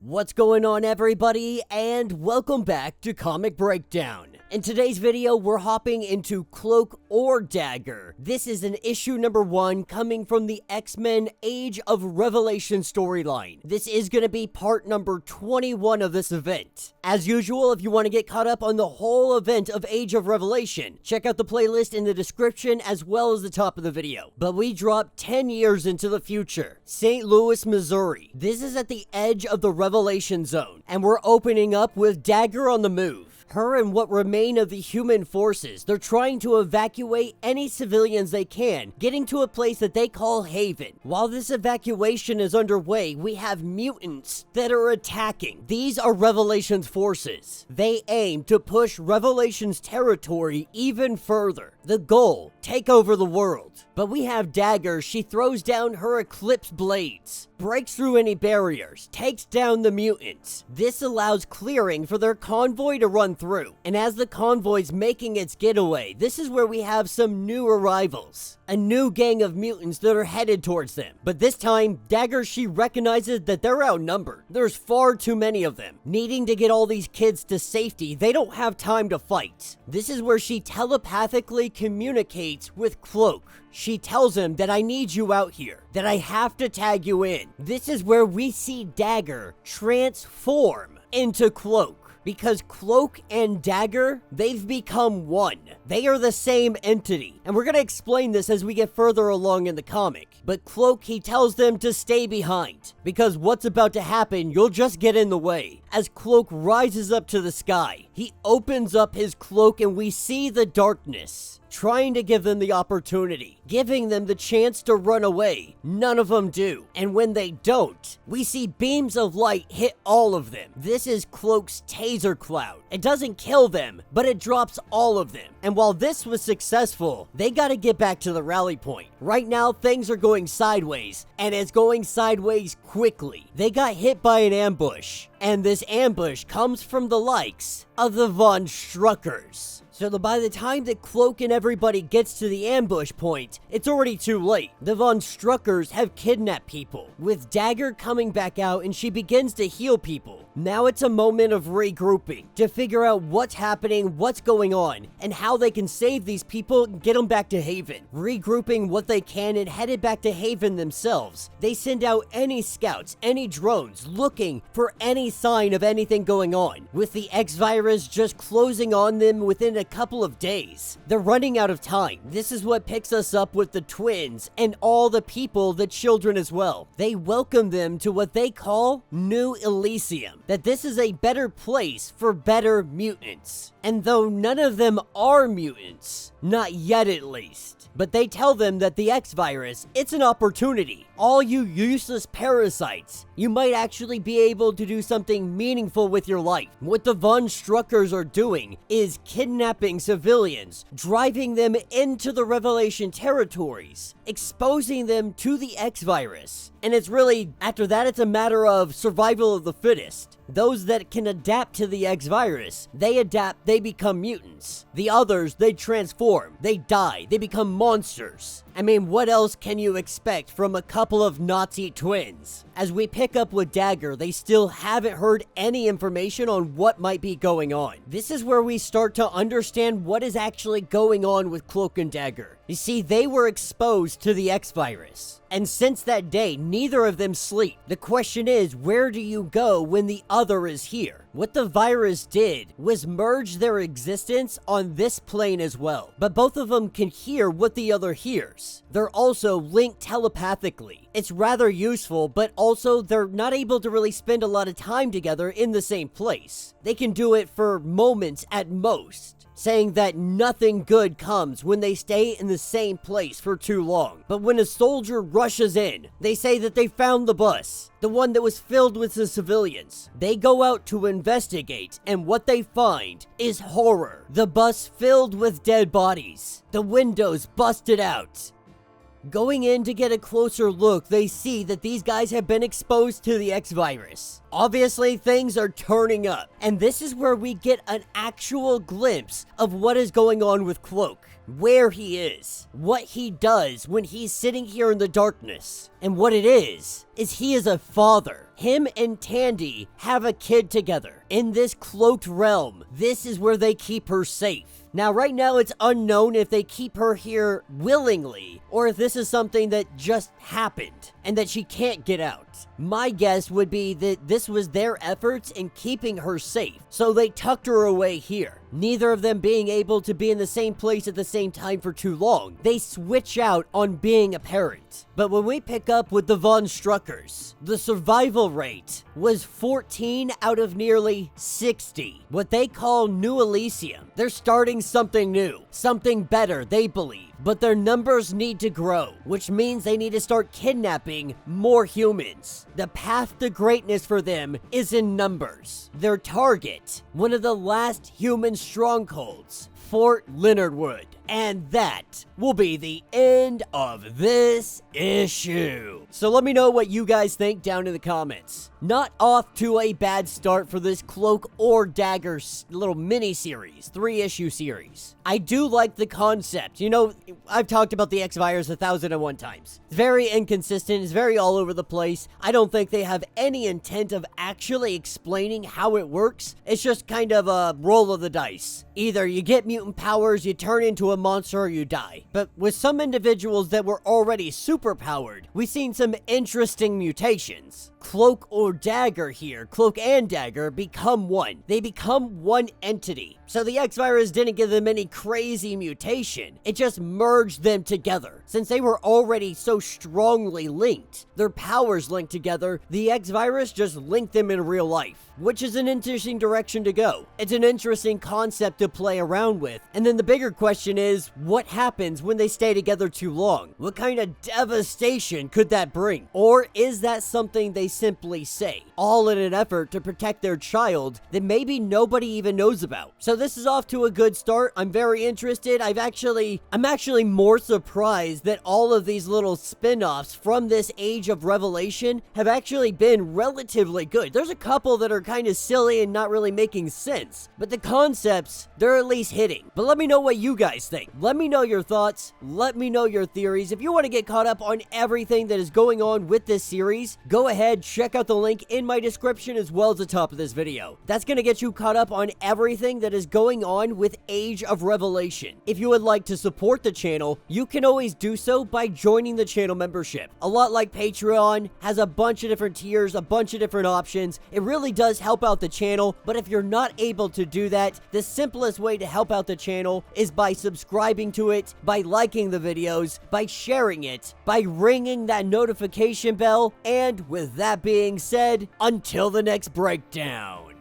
What's going on, everybody, and welcome back to Comic Breakdown. In today's video, we're hopping into Cloak or Dagger. This is an issue number 1 coming from the X-Men Age of Revelation storyline. This is going to be part number 21 of this event. As usual, if you want to get caught up on the whole event of Age of Revelation, check out the playlist in the description as well as the top of the video. But we drop 10 years into the future. St. Louis, Missouri. This is at the edge of the Revelation Zone, and we're opening up with Dagger on the move. Her and what remain of the human forces, they're trying to evacuate any civilians they can, getting to a place that they call Haven. While this evacuation is underway, we have mutants that are attacking. These are Revelation's forces. They aim to push Revelation's territory even further. The goal, take over the world. But we have Dagger. She throws down her Eclipse blades, breaks through any barriers, takes down the mutants. This allows clearing for their convoy to run through. And as the convoy's making its getaway, this is where we have some new arrivals. A new gang of mutants that are headed towards them. But this time, Dagger, she recognizes that they're outnumbered. There's far too many of them. Needing to get all these kids to safety, they don't have time to fight. This is where she telepathically communicates with Cloak. She tells him that I need you out here, that I have to tag you in. This is where we see Dagger transform into Cloak. Because Cloak and Dagger, they've become one. They are the same entity. And we're going to explain this as we get further along in the comic. But Cloak, he tells them to stay behind. Because what's about to happen, you'll just get in the way. As Cloak rises up to the sky, he opens up his cloak and we see the darkness, trying to give them the opportunity, giving them the chance to run away. None of them do. And when they don't, we see beams of light hit all of them. This is Cloak's taser cloud. It doesn't kill them, but it drops all of them. And while this was successful, they gotta get back to the rally point. Right now, things are going sideways, and it's going sideways quickly. They got hit by an ambush, and this ambush comes from the likes of the Von Struckers. So by the time that Cloak and everybody gets to the ambush point, it's already too late. The Von Struckers have kidnapped people, with Dagger coming back out and she begins to heal people. Now it's a moment of regrouping to figure out what's happening, what's going on, and how they can save these people and get them back to Haven. Regrouping what they can and headed back to Haven themselves. They send out any scouts, any drones, looking for any sign of anything going on, with the X-Virus just closing on them within a couple of days. They're running out of time. This is what picks us up with the twins and all the people, the children as well. They welcome them to what they call New Elysium. That this is a better place for better mutants. And though none of them are mutants, not yet at least, but they tell them that the X-Virus, it's an opportunity. All you useless parasites, you might actually be able to do something meaningful with your life. What the Von Struckers are doing is kidnapping civilians, driving them into the Revelation territories, exposing them to the X-Virus. And it's really, after that, it's a matter of survival of the fittest. Those that can adapt to the X-Virus, they adapt, they become mutants. The others, they transform, they die, they become monsters. I mean, what else can you expect from a couple of Nazi twins? As we pick up with Dagger, they still haven't heard any information on what might be going on. This is where we start to understand what is actually going on with Cloak and Dagger. You see, they were exposed to the X-Virus. And since that day, neither of them sleep. The question is, where do you go when the other is here? What the virus did was merge their existence on this plane as well. But both of them can hear what the other hears. They're also linked telepathically. It's rather useful, but also they're not able to really spend a lot of time together in the same place. They can do it for moments at most, saying that nothing good comes when they stay in the same place for too long. But when a soldier rushes in, they say that they found the bus, the one that was filled with the civilians. They go out to investigate, and what they find is horror. The bus filled with dead bodies, the windows busted out. Going in to get a closer look, they see that these guys have been exposed to the X-Virus. Obviously, things are turning up, and this is where we get an actual glimpse of what is going on with Cloak. Where he is, what he does when he's sitting here in the darkness. And what it is he is a father. him and Tandy have a kid together. In this cloaked realm, this is where they keep her safe. Now, right now, it's unknown if they keep her here willingly, or if this is something that just happened, and that she can't get out. My guess would be that this was their efforts in keeping her safe, so they tucked her away here. Neither of them being able to be in the same place at the same time for too long. They switch out on being a parent. But when we pick up with the Von Struckers, the survival rate was 14 out of nearly 60. What they call New Elysium. They're starting something new, something better, they believe. But their numbers need to grow, which means they need to start kidnapping more humans. The path to greatness for them is in numbers. Their target, one of the last human strongholds, Fort Leonard Wood. And that will be the end of this issue. So let me know what you guys think down in the comments. Not off to a bad start for this Cloak or Dagger little mini-series, 3-issue series. I do like the concept. You know, I've talked about the X-Virus 1,001 times. It's very inconsistent, it's very all over the place. I don't think they have any intent of actually explaining how it works. It's just kind of a roll of the dice. Either you get mutant powers, you turn into a monster, or you die. But with some individuals that were already superpowered, we've seen some interesting mutations. Cloak or Dagger here, Cloak and Dagger, become one. They become one entity. So the X-Virus didn't give them any crazy mutation. It just merged them together. Since they were already so strongly linked, their powers linked together, the X-Virus just linked them in real life, which is an interesting direction to go. It's an interesting concept to play around with. And then the bigger question is, what happens when they stay together too long? What kind of devastation could that bring? Or is that something they simply say, all in an effort to protect their child that maybe nobody even knows about? So this is off to a good start. I'm very interested. I'm actually more surprised that all of these little spin-offs from this Age of Revelation have actually been relatively good. There's a couple that are kind of silly and not really making sense, but the concepts, they're at least hitting. But let me know what you guys think. Let me know your thoughts. Let me know your theories. If you want to get caught up on everything that is going on with this series, go ahead, check out the link in my description as well as the top of this video. That's going to get you caught up on everything that is going on with Age of Revelation. If you would like to support the channel, you can always do so by joining the channel membership. A lot like Patreon, has a bunch of different tiers, a bunch of different options. It really does help out the channel, but if you're not able to do that, the simplest way to help out the channel is by subscribing to it, by liking the videos, by sharing it, by ringing that notification bell, and with that being said, until the next breakdown.